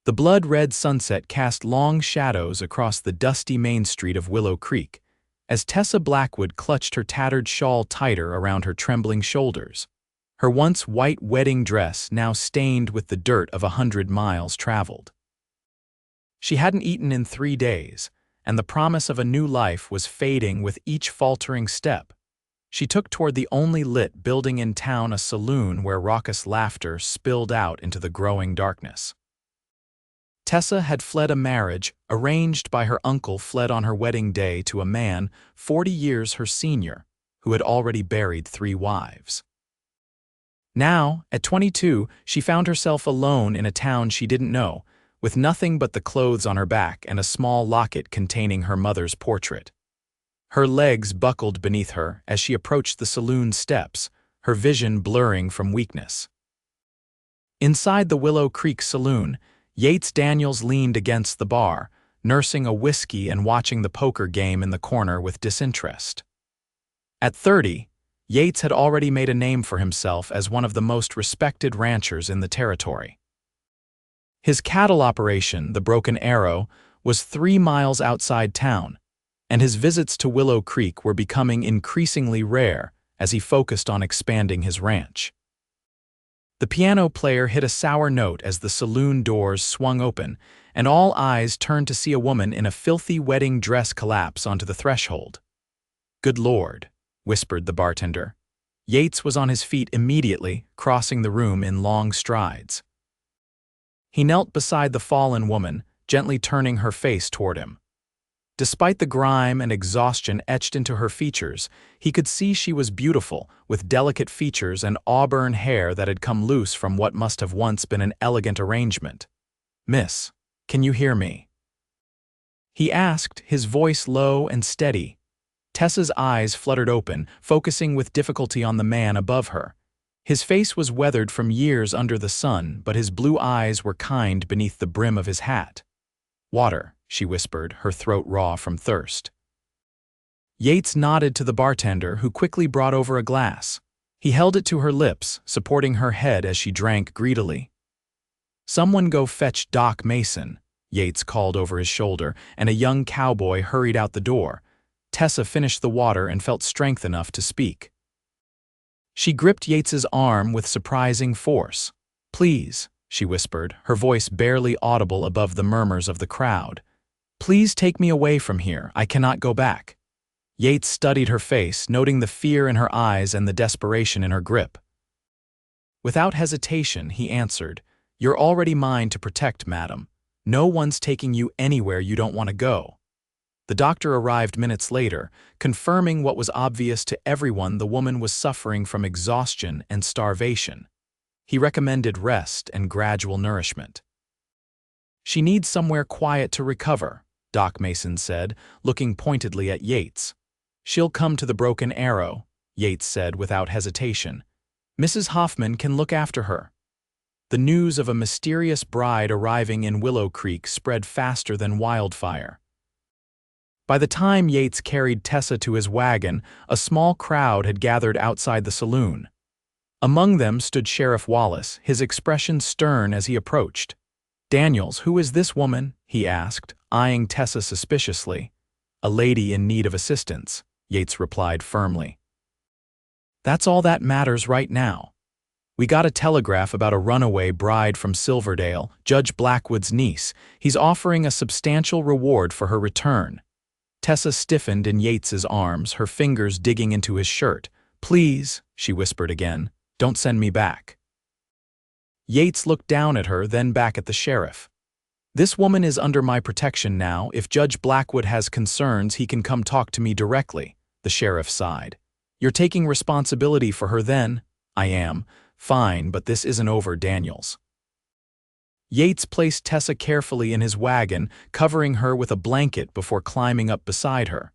The blood-red sunset cast long shadows across the dusty main street of Willow Creek, as Tessa Blackwood clutched her tattered shawl tighter around her trembling shoulders, her once white wedding dress now stained with the dirt of 100 miles traveled. She hadn't eaten in 3 days, and the promise of a new life was fading with each faltering step. She took toward the only lit building in town, a saloon where raucous laughter spilled out into the growing darkness. Tessa had fled a marriage arranged by her uncle, fled on her wedding day to a man 40 years her senior, who had already buried 3 wives. Now, at 22, she found herself alone in a town she didn't know, with nothing but the clothes on her back and a small locket containing her mother's portrait. Her legs buckled beneath her as she approached the saloon steps, her vision blurring from weakness. Inside the Willow Creek saloon, Yates Daniels leaned against the bar, nursing a whiskey and watching the poker game in the corner with disinterest. At 30, Yates had already made a name for himself as one of the most respected ranchers in the territory. His cattle operation, the Broken Arrow, was 3 miles outside town, and his visits to Willow Creek were becoming increasingly rare as he focused on expanding his ranch. The piano player hit a sour note as the saloon doors swung open, and all eyes turned to see a woman in a filthy wedding dress collapse onto the threshold. "Good Lord," whispered the bartender. Yates was on his feet immediately, crossing the room in long strides. He knelt beside the fallen woman, gently turning her face toward him. Despite the grime and exhaustion etched into her features, he could see she was beautiful, with delicate features and auburn hair that had come loose from what must have once been an elegant arrangement. "Miss, can you hear me?" he asked, his voice low and steady. Tessa's eyes fluttered open, focusing with difficulty on the man above her. His face was weathered from years under the sun, but his blue eyes were kind beneath the brim of his hat. "Water," she whispered, her throat raw from thirst. Yates nodded to the bartender, who quickly brought over a glass. He held it to her lips, supporting her head as she drank greedily. "Someone go fetch Doc Mason," Yates called over his shoulder, and a young cowboy hurried out the door. Tessa finished the water and felt strength enough to speak. She gripped Yates's arm with surprising force. "Please," she whispered, her voice barely audible above the murmurs of the crowd. "Please take me away from here. I cannot go back." Yates studied her face, noting the fear in her eyes and the desperation in her grip. Without hesitation, he answered, "You're already mine to protect, madam. No one's taking you anywhere you don't want to go." The doctor arrived minutes later, confirming what was obvious to everyone: the woman was suffering from exhaustion and starvation. He recommended rest and gradual nourishment. "She needs somewhere quiet to recover," Doc Mason said, looking pointedly at Yates. "She'll come to the Broken Arrow," Yates said without hesitation. "Mrs. Hoffman can look after her." The news of a mysterious bride arriving in Willow Creek spread faster than wildfire. By the time Yates carried Tessa to his wagon, a small crowd had gathered outside the saloon. Among them stood Sheriff Wallace, his expression stern as he approached. "Daniels, who is this woman?" he asked, eyeing Tessa suspiciously. "A lady in need of assistance," Yates replied firmly. "That's all that matters right now. We got a telegraph about a runaway bride from Silverdale, Judge Blackwood's niece. He's offering a substantial reward for her return." Tessa stiffened in Yates's arms, her fingers digging into his shirt. "Please," she whispered again, "don't send me back." Yates looked down at her, then back at the sheriff. "This woman is under my protection now. If Judge Blackwood has concerns, he can come talk to me directly," the sheriff sighed. "You're taking responsibility for her then?" "I am. Fine, but this isn't over, Daniels." Yates placed Tessa carefully in his wagon, covering her with a blanket before climbing up beside her.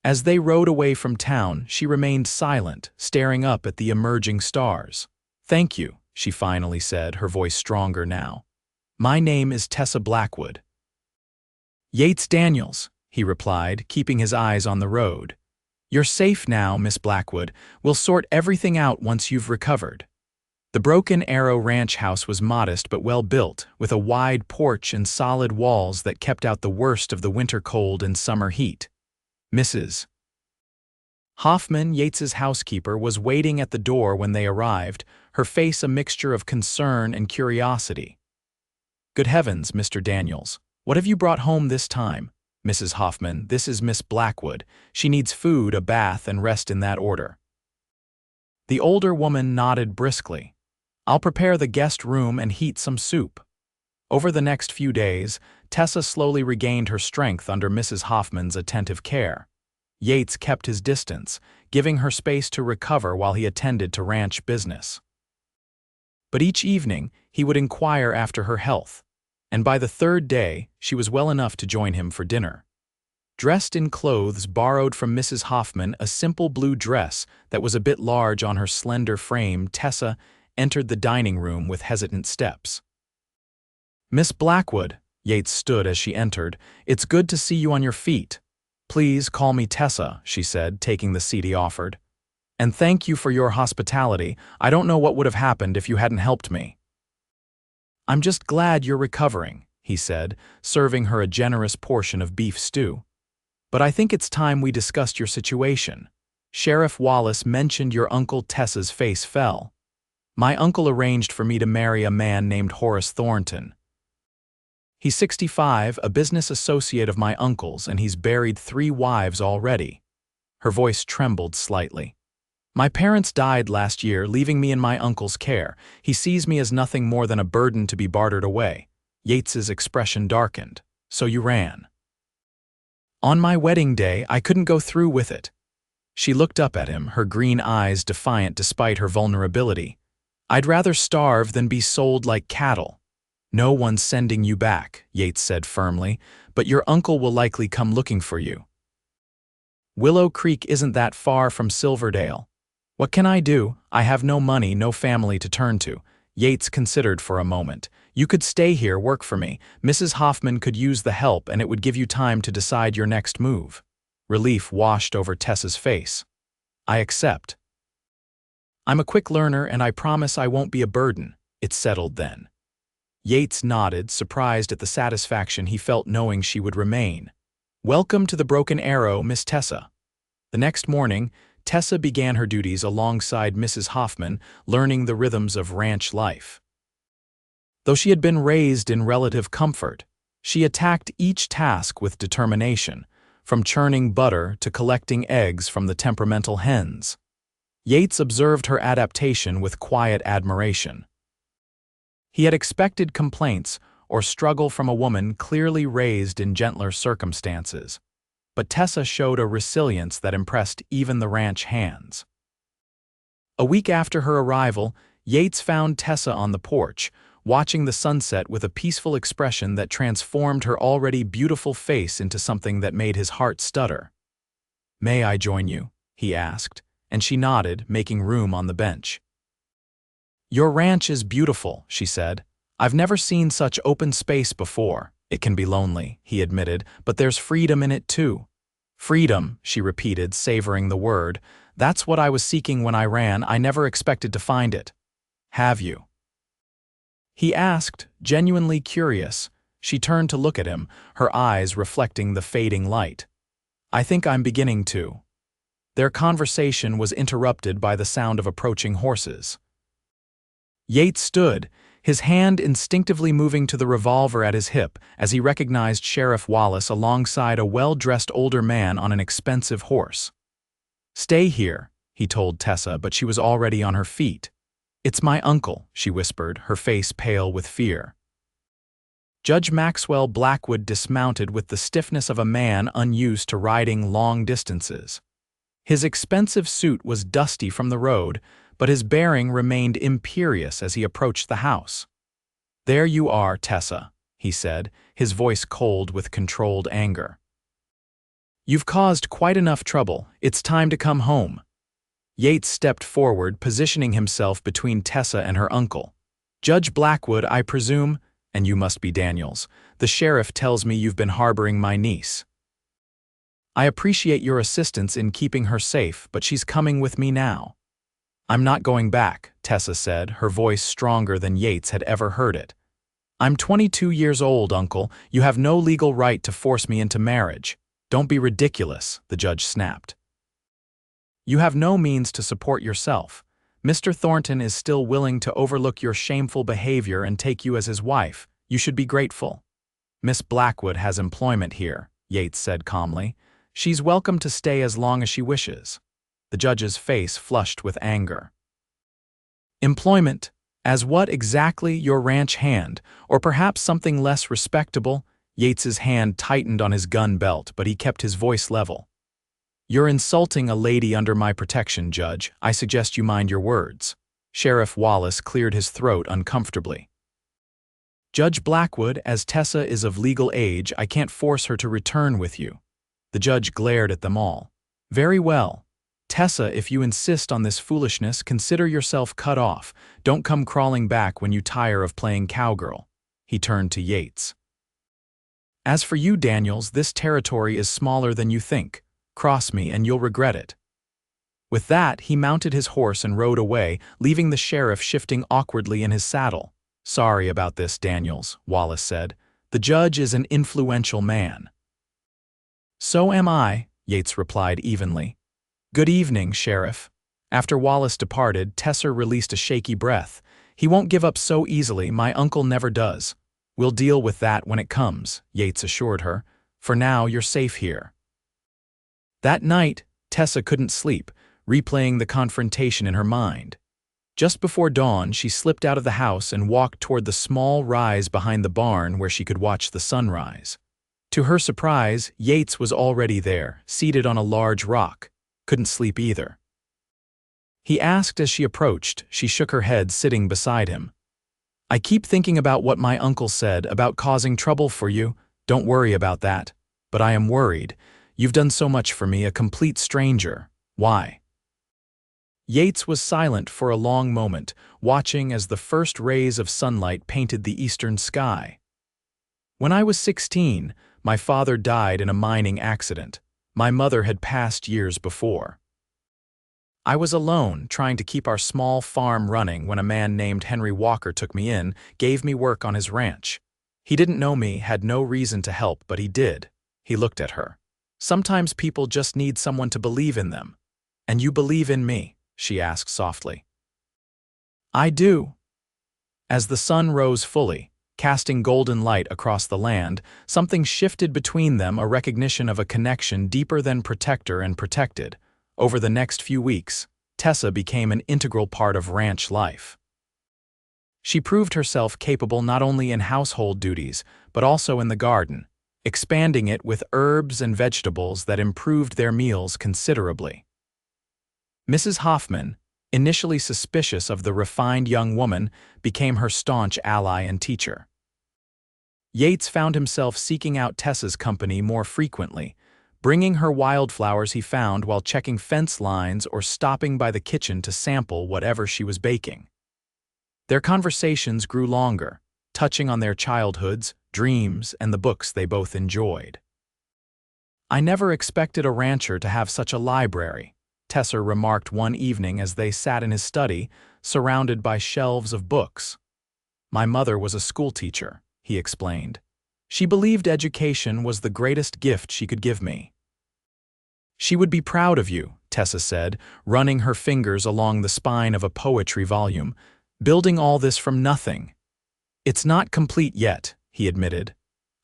As they rode away from town, she remained silent, staring up at the emerging stars. "Thank you," she finally said, her voice stronger now. "My name is Tessa Blackwood." "Yates Daniels," he replied, keeping his eyes on the road. "You're safe now, Miss Blackwood. We'll sort everything out once you've recovered." The Broken Arrow ranch house was modest but well built, with a wide porch and solid walls that kept out the worst of the winter cold and summer heat. Mrs. Hoffman, Yates's housekeeper, was waiting at the door when they arrived, her face a mixture of concern and curiosity. "Good heavens, Mr. Daniels, what have you brought home this time?" "Mrs. Hoffman, this is Miss Blackwood. She needs food, a bath, and rest in that order." The older woman nodded briskly. "I'll prepare the guest room and heat some soup." Over the next few days, Tessa slowly regained her strength under Mrs. Hoffman's attentive care. Yates kept his distance, giving her space to recover while he attended to ranch business. But each evening, he would inquire after her health, and by the third day, she was well enough to join him for dinner. Dressed in clothes borrowed from Mrs. Hoffman, a simple blue dress that was a bit large on her slender frame, Tessa entered the dining room with hesitant steps. "Miss Blackwood," Yates stood as she entered, "it's good to see you on your feet." "Please call me Tessa," she said, taking the seat he offered. "And thank you for your hospitality. I don't know what would have happened if you hadn't helped me." "I'm just glad you're recovering," he said, serving her a generous portion of beef stew. "But I think it's time we discussed your situation. Sheriff Wallace mentioned your uncle." Tessa's face fell. "My uncle arranged for me to marry a man named Horace Thornton. He's 65, a business associate of my uncle's, and he's buried 3 wives already." Her voice trembled slightly. "My parents died last year, leaving me in my uncle's care. He sees me as nothing more than a burden to be bartered away." Yates's expression darkened. "So you ran." "On my wedding day, I couldn't go through with it." She looked up at him, her green eyes defiant despite her vulnerability. "I'd rather starve than be sold like cattle." "No one's sending you back," Yates said firmly, "but your uncle will likely come looking for you. Willow Creek isn't that far from Silverdale." "What can I do? I have no money, no family to turn to." Yates considered for a moment. "You could stay here, work for me. Mrs. Hoffman could use the help, and it would give you time to decide your next move." Relief washed over Tessa's face. "I accept. I'm a quick learner, and I promise I won't be a burden." "It's settled then." Yates nodded, surprised at the satisfaction he felt knowing she would remain. "Welcome to the Broken Arrow, Miss Tessa." The next morning, Tessa began her duties alongside Mrs. Hoffman, learning the rhythms of ranch life. Though she had been raised in relative comfort, she attacked each task with determination, from churning butter to collecting eggs from the temperamental hens. Yates observed her adaptation with quiet admiration. He had expected complaints or struggle from a woman clearly raised in gentler circumstances, but Tessa showed a resilience that impressed even the ranch hands. A week after her arrival, Yates found Tessa on the porch, watching the sunset with a peaceful expression that transformed her already beautiful face into something that made his heart stutter. "May I join you?" he asked, and she nodded, making room on the bench. "Your ranch is beautiful," she said. "I've never seen such open space before." "It can be lonely," he admitted, "but there's freedom in it too." "Freedom," she repeated, savoring the word. "That's what I was seeking when I ran. I never expected to find it." "Have you?" he asked, genuinely curious. She turned to look at him, her eyes reflecting the fading light. "I think I'm beginning to." Their conversation was interrupted by the sound of approaching horses. Yates stood, his hand instinctively moving to the revolver at his hip as he recognized Sheriff Wallace alongside a well-dressed older man on an expensive horse. "Stay here," he told Tessa, but she was already on her feet. "It's my uncle," she whispered, her face pale with fear. Judge Maxwell Blackwood dismounted with the stiffness of a man unused to riding long distances. His expensive suit was dusty from the road, but his bearing remained imperious as he approached the house. "There you are, Tessa," he said, his voice cold with controlled anger. "You've caused quite enough trouble. It's time to come home." Yates stepped forward, positioning himself between Tessa and her uncle. "Judge Blackwood, I presume, and you must be Daniels. The sheriff tells me you've been harboring my niece. I appreciate your assistance in keeping her safe, but she's coming with me now." "I'm not going back," Tessa said, her voice stronger than Yates had ever heard it. "I'm 22 years old, Uncle. You have no legal right to force me into marriage. Don't be ridiculous," the judge snapped. "You have no means to support yourself. Mr. Thornton is still willing to overlook your shameful behavior and take you as his wife. You should be grateful." "Miss Blackwood has employment here," Yates said calmly. "She's welcome to stay as long as she wishes." The judge's face flushed with anger. "Employment? As what exactly? Your ranch hand, or perhaps something less respectable?" Yates's hand tightened on his gun belt, but he kept his voice level. "You're insulting a lady under my protection, Judge. I suggest you mind your words." Sheriff Wallace cleared his throat uncomfortably. "Judge Blackwood, as Tessa is of legal age, I can't force her to return with you." The judge glared at them all. "Very well. Tessa, if you insist on this foolishness, consider yourself cut off. Don't come crawling back when you tire of playing cowgirl." He turned to Yates. "As for you, Daniels, this territory is smaller than you think. Cross me and you'll regret it." With that, he mounted his horse and rode away, leaving the sheriff shifting awkwardly in his saddle. "Sorry about this, Daniels," Wallace said. "The judge is an influential man." "So am I," Yates replied evenly. "Good evening, Sheriff." After Wallace departed, Tessa released a shaky breath. "He won't give up so easily, my uncle never does." "We'll deal with that when it comes," Yates assured her. "For now, you're safe here." That night, Tessa couldn't sleep, replaying the confrontation in her mind. Just before dawn, she slipped out of the house and walked toward the small rise behind the barn where she could watch the sunrise. To her surprise, Yates was already there, seated on a large rock. Couldn't sleep either. He asked as she approached. She shook her head, sitting beside him. "I keep thinking about what my uncle said about causing trouble for you. Don't worry about that. But I am worried. You've done so much for me, a complete stranger. Why?" Yates was silent for a long moment, watching as the first rays of sunlight painted the eastern sky. "When I was 16, my father died in a mining accident. My mother had passed years before. I was alone, trying to keep our small farm running when a man named Henry Walker took me in, gave me work on his ranch. He didn't know me, had no reason to help, but he did." He looked at her. "Sometimes people just need someone to believe in them. And you believe in me?" she asked softly. "I do." As the sun rose fully, casting golden light across the land, something shifted between them, a recognition of a connection deeper than protector and protected. Over the next few weeks, Tessa became an integral part of ranch life. She proved herself capable not only in household duties, but also in the garden, expanding it with herbs and vegetables that improved their meals considerably. Mrs. Hoffman, initially suspicious of the refined young woman, became her staunch ally and teacher. Yates found himself seeking out Tessa's company more frequently, bringing her wildflowers he found while checking fence lines or stopping by the kitchen to sample whatever she was baking. Their conversations grew longer, touching on their childhoods, dreams, and the books they both enjoyed. "I never expected a rancher to have such a library," Tessa remarked one evening as they sat in his study, surrounded by shelves of books. "My mother was a schoolteacher," he explained. "She believed education was the greatest gift she could give me." "She would be proud of you," Tessa said, running her fingers along the spine of a poetry volume, "building all this from nothing." "It's not complete yet," he admitted.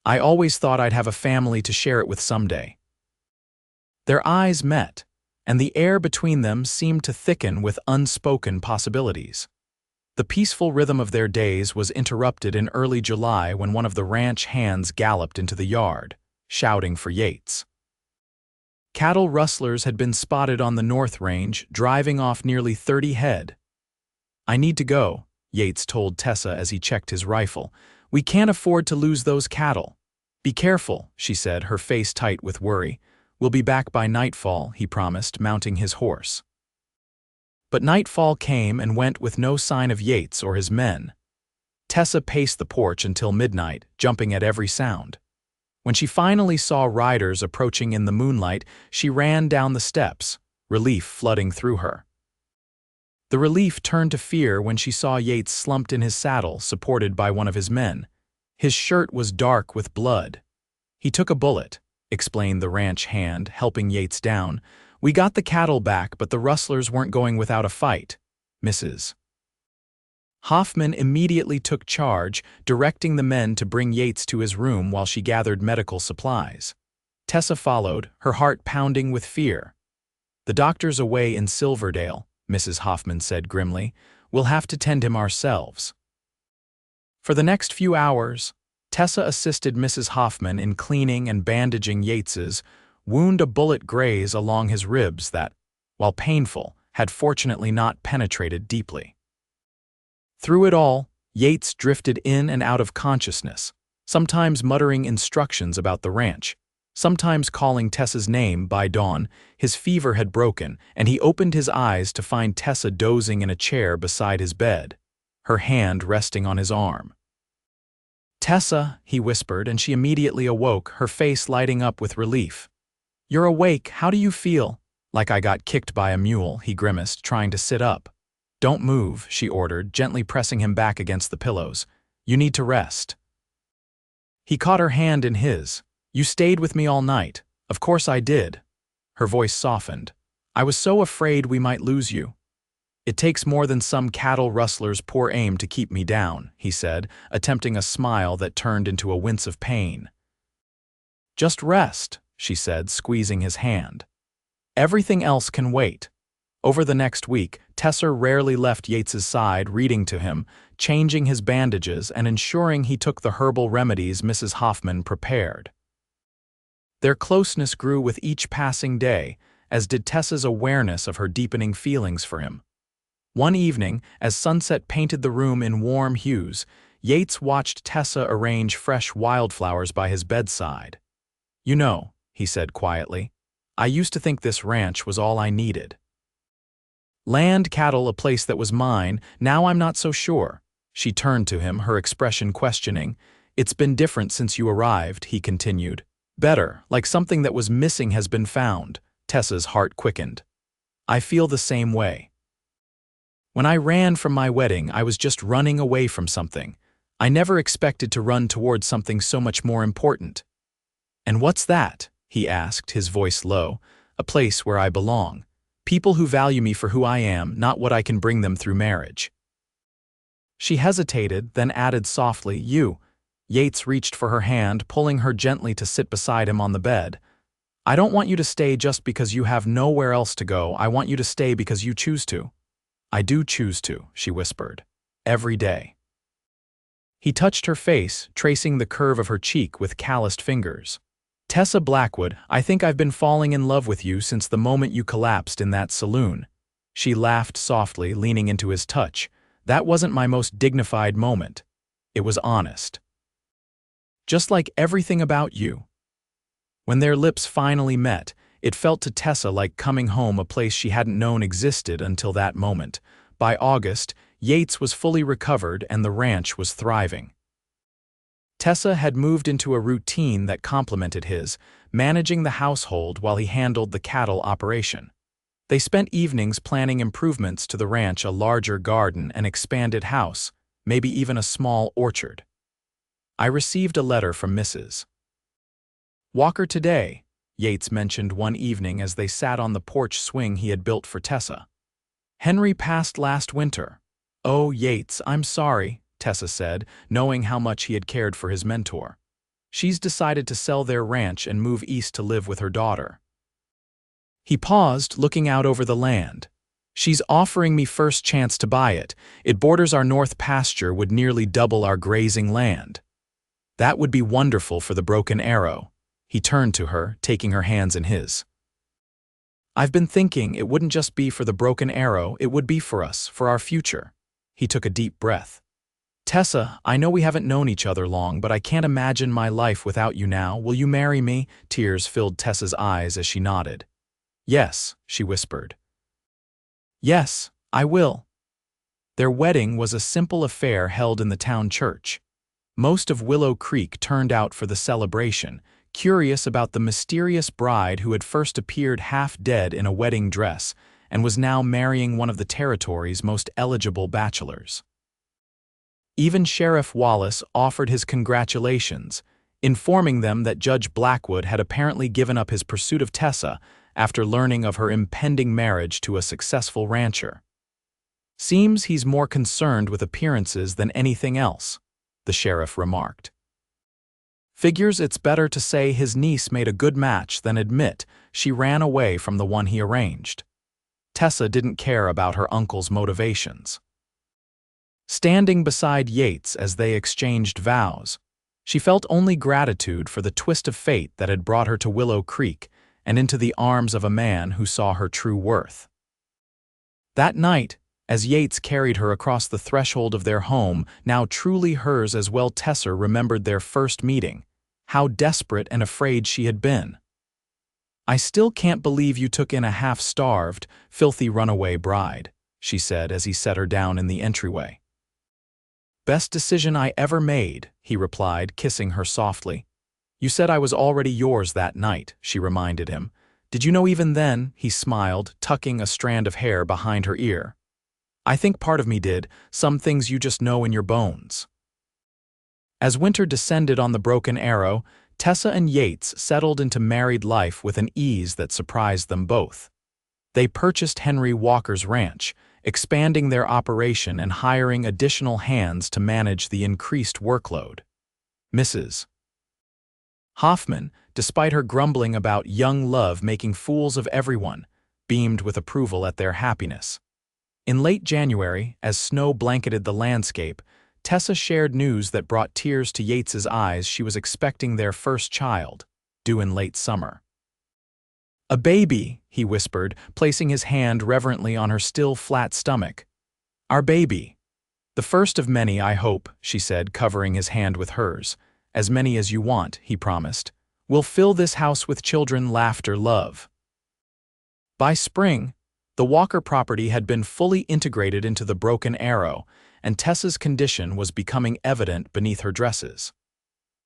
"I always thought I'd have a family to share it with someday." Their eyes met, and the air between them seemed to thicken with unspoken possibilities. The peaceful rhythm of their days was interrupted in early July when one of the ranch hands galloped into the yard, shouting for Yates. Cattle rustlers had been spotted on the North Range, driving off nearly 30 head. "I need to go," Yates told Tessa as he checked his rifle. "We can't afford to lose those cattle." "Be careful," she said, her face tight with worry. "We'll be back by nightfall," he promised, mounting his horse. But nightfall came and went with no sign of Yates or his men. Tessa paced the porch until midnight, jumping at every sound. When she finally saw riders approaching in the moonlight, she ran down the steps, relief flooding through her. The relief turned to fear when she saw Yates slumped in his saddle, supported by one of his men. His shirt was dark with blood. "He took a bullet," explained the ranch hand, helping Yates down. "We got the cattle back, but the rustlers weren't going without a fight. Mrs. Hoffman immediately took charge, directing the men to bring Yates to his room while she gathered medical supplies. Tessa followed, her heart pounding with fear. "The doctor's away in Silverdale," Mrs. Hoffman said grimly. "We'll have to tend him ourselves." For the next few hours, Tessa assisted Mrs. Hoffman in cleaning and bandaging Yates's wound, a bullet graze along his ribs that, while painful, had fortunately not penetrated deeply. Through it all, Yates drifted in and out of consciousness, sometimes muttering instructions about the ranch, sometimes calling Tessa's name. By dawn, his fever had broken, and he opened his eyes to find Tessa dozing in a chair beside his bed, her hand resting on his arm. "Tessa," he whispered, and she immediately awoke, her face lighting up with relief. "You're awake. How do you feel?" "Like I got kicked by a mule," he grimaced, trying to sit up. "Don't move," she ordered, gently pressing him back against the pillows. "You need to rest." He caught her hand in his. "You stayed with me all night." "Of course I did." Her voice softened. "I was so afraid we might lose you." "It takes more than some cattle rustler's poor aim to keep me down," he said, attempting a smile that turned into a wince of pain. "Just rest," she said, squeezing his hand. "Everything else can wait." Over the next week, Tessa rarely left Yates's side, reading to him, changing his bandages, and ensuring he took the herbal remedies Mrs. Hoffman prepared. Their closeness grew with each passing day, as did Tessa's awareness of her deepening feelings for him. One evening, as sunset painted the room in warm hues, Yates watched Tessa arrange fresh wildflowers by his bedside. "You know," he said quietly, "I used to think this ranch was all I needed. Land, cattle, a place that was mine. Now I'm not so sure." She turned to him, her expression questioning. "It's been different since you arrived," he continued. "Better, like something that was missing has been found." Tessa's heart quickened. "I feel the same way. When I ran from my wedding, I was just running away from something. I never expected to run towards something so much more important." "And what's that?" he asked, his voice low. "A place where I belong. People who value me for who I am, not what I can bring them through marriage." She hesitated, then added softly, "You." Yates reached for her hand, pulling her gently to sit beside him on the bed. "I don't want you to stay just because you have nowhere else to go. I want you to stay because you choose to." "I do choose to," she whispered. "Every day." He touched her face, tracing the curve of her cheek with calloused fingers. "Tessa Blackwood, I think I've been falling in love with you since the moment you collapsed in that saloon." She laughed softly, leaning into his touch. "That wasn't my most dignified moment. It was honest. Just like everything about you." When their lips finally met, it felt to Tessa like coming home, a place she hadn't known existed until that moment. By August, Yates was fully recovered and the ranch was thriving. Tessa had moved into a routine that complemented his, managing the household while he handled the cattle operation. They spent evenings planning improvements to the ranch, a larger garden, an expanded house, maybe even a small orchard. "I received a letter from Mrs. Walker today," Yates mentioned one evening as they sat on the porch swing he had built for Tessa. "Henry passed last winter." "Oh, Yates, I'm sorry," Tessa said, knowing how much he had cared for his mentor. "She's decided to sell their ranch and move east to live with her daughter." He paused, looking out over the land. "She's offering me first chance to buy it. It borders our north pasture, would nearly double our grazing land." "That would be wonderful for the Broken Arrow." He turned to her, taking her hands in his. "I've been thinking it wouldn't just be for the Broken Arrow, it would be for us, for our future." He took a deep breath. "Tessa, I know we haven't known each other long, but I can't imagine my life without you now. Will you marry me?" Tears filled Tessa's eyes as she nodded. "Yes," she whispered. "Yes, I will." Their wedding was a simple affair held in the town church. Most of Willow Creek turned out for the celebration, curious about the mysterious bride who had first appeared half dead in a wedding dress, and was now marrying one of the territory's most eligible bachelors. Even Sheriff Wallace offered his congratulations, informing them that Judge Blackwood had apparently given up his pursuit of Tessa after learning of her impending marriage to a successful rancher. "Seems he's more concerned with appearances than anything else," the sheriff remarked. "Figures it's better to say his niece made a good match than admit she ran away from the one he arranged." Tessa didn't care about her uncle's motivations. Standing beside Yates as they exchanged vows, she felt only gratitude for the twist of fate that had brought her to Willow Creek and into the arms of a man who saw her true worth. That night, as Yates carried her across the threshold of their home, now truly hers as well, Tessa remembered their first meeting, how desperate and afraid she had been. "I still can't believe you took in a half-starved, filthy runaway bride," she said as he set her down in the entryway. "Best decision I ever made," he replied, kissing her softly. "You said I was already yours that night," she reminded him. "Did you know even then?" He smiled, tucking a strand of hair behind her ear. "I think part of me did, some things you just know in your bones." As winter descended on the Broken Arrow, Tessa and Yates settled into married life with an ease that surprised them both. They purchased Henry Walker's ranch, expanding their operation and hiring additional hands to manage the increased workload. Mrs. Hoffman, despite her grumbling about young love making fools of everyone, beamed with approval at their happiness. In late January, as snow blanketed the landscape, Tessa shared news that brought tears to Yates's eyes. She was expecting their first child, due in late summer. "A baby," he whispered, placing his hand reverently on her still flat stomach. "Our baby. The first of many, I hope," she said, covering his hand with hers. "As many as you want," he promised. "We'll fill this house with children, laughter, love." By spring, the Walker property had been fully integrated into the Broken Arrow, and Tessa's condition was becoming evident beneath her dresses.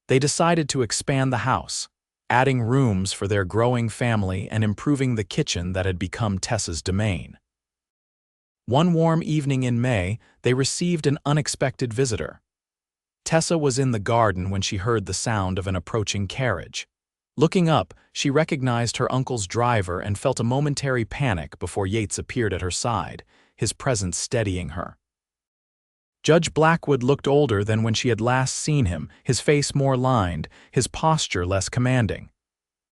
They decided to expand the house, adding rooms for their growing family and improving the kitchen that had become Tessa's domain. One warm evening in May, they received an unexpected visitor. Tessa was in the garden when she heard the sound of an approaching carriage. Looking up, she recognized her uncle's driver and felt a momentary panic before Yates appeared at her side, his presence steadying her. Judge Blackwood looked older than when she had last seen him, his face more lined, his posture less commanding.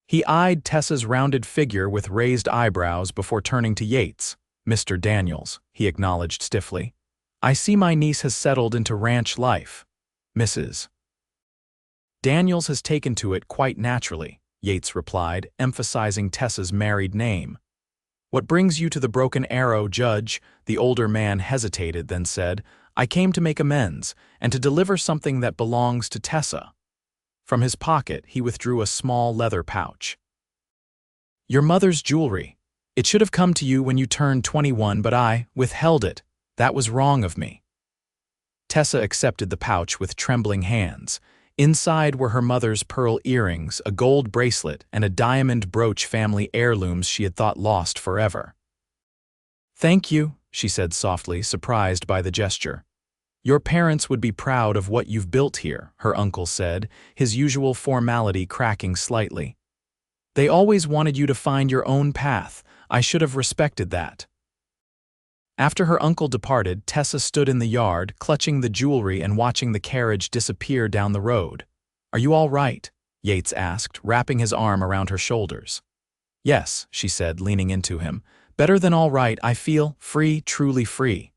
He eyed Tessa's rounded figure with raised eyebrows before turning to Yates. "Mr. Daniels," he acknowledged stiffly. "I see my niece has settled into ranch life. Mrs. Daniels has taken to it quite naturally," Yates replied, emphasizing Tessa's married name. "What brings you to the Broken Arrow, Judge?" The older man hesitated, then said, "I came to make amends, and to deliver something that belongs to Tessa." From his pocket, he withdrew a small leather pouch. "Your mother's jewelry. It should have come to you when you turned 21, but I withheld it. That was wrong of me." Tessa accepted the pouch with trembling hands. Inside were her mother's pearl earrings, a gold bracelet, and a diamond brooch, family heirlooms she had thought lost forever. "Thank you," she said softly, surprised by the gesture. "Your parents would be proud of what you've built here," her uncle said, his usual formality cracking slightly. "They always wanted you to find your own path. I should have respected that." After her uncle departed, Tessa stood in the yard, clutching the jewelry and watching the carriage disappear down the road. "Are you all right?" Yates asked, wrapping his arm around her shoulders. "Yes," she said, leaning into him. "Better than all right. I feel free, truly free."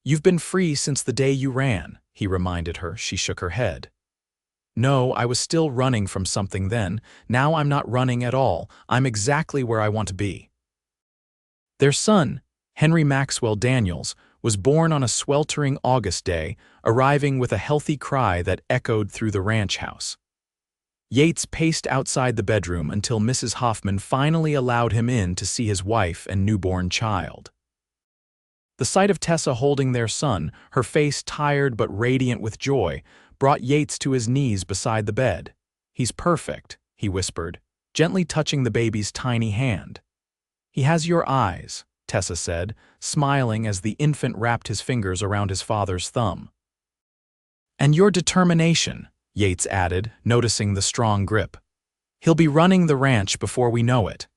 "You've been free since the day you ran," he reminded her. She shook her head. "No, I was still running from something then. Now I'm not running at all. I'm exactly where I want to be." Their son, Henry Maxwell Daniels, was born on a sweltering August day, arriving with a healthy cry that echoed through the ranch house. Yates paced outside the bedroom until Mrs. Hoffman finally allowed him in to see his wife and newborn child. The sight of Tessa holding their son, her face tired but radiant with joy, brought Yates to his knees beside the bed. "He's perfect," he whispered, gently touching the baby's tiny hand. He has your eyes, Tessa said, smiling as the infant wrapped his fingers around his father's thumb. And your determination, Yates added, noticing the strong grip. He'll be running the ranch before we know it.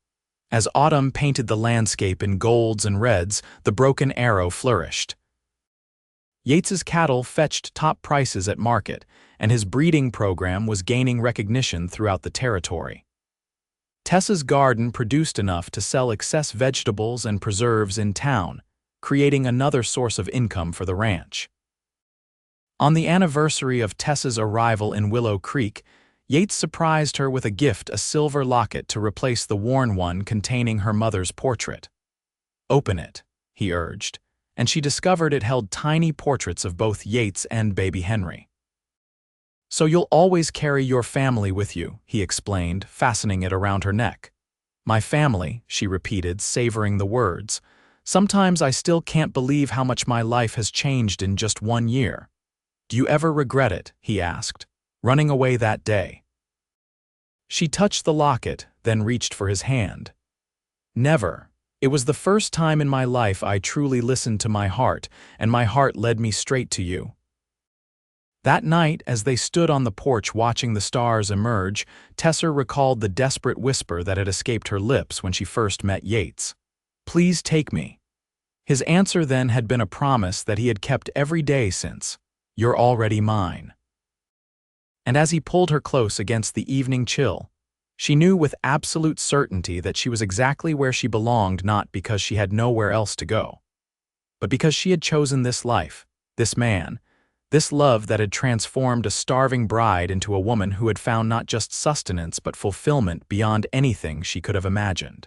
As autumn painted the landscape in golds and reds, the broken arrow flourished. Yates's cattle fetched top prices at market, and his breeding program was gaining recognition throughout the territory. Tessa's garden produced enough to sell excess vegetables and preserves in town, creating another source of income for the ranch. On the anniversary of Tessa's arrival in Willow Creek, Yates surprised her with a gift, a silver locket to replace the worn one containing her mother's portrait. "Open it," he urged, and she discovered it held tiny portraits of both Yates and baby Henry. "So you'll always carry your family with you," he explained, fastening it around her neck. "My family," she repeated, savoring the words. "Sometimes I still can't believe how much my life has changed in just 1 year. Do you ever regret it?" he asked, "running away that day?" She touched the locket, then reached for his hand. "Never. It was the first time in my life I truly listened to my heart, and my heart led me straight to you." That night, as they stood on the porch watching the stars emerge, Tessa recalled the desperate whisper that had escaped her lips when she first met Yates. "Please take me." His answer then had been a promise that he had kept every day since. "You're already mine." And as he pulled her close against the evening chill, she knew with absolute certainty that she was exactly where she belonged, not because she had nowhere else to go, but because she had chosen this life, this man, this love that had transformed a starving bride into a woman who had found not just sustenance but fulfillment beyond anything she could have imagined.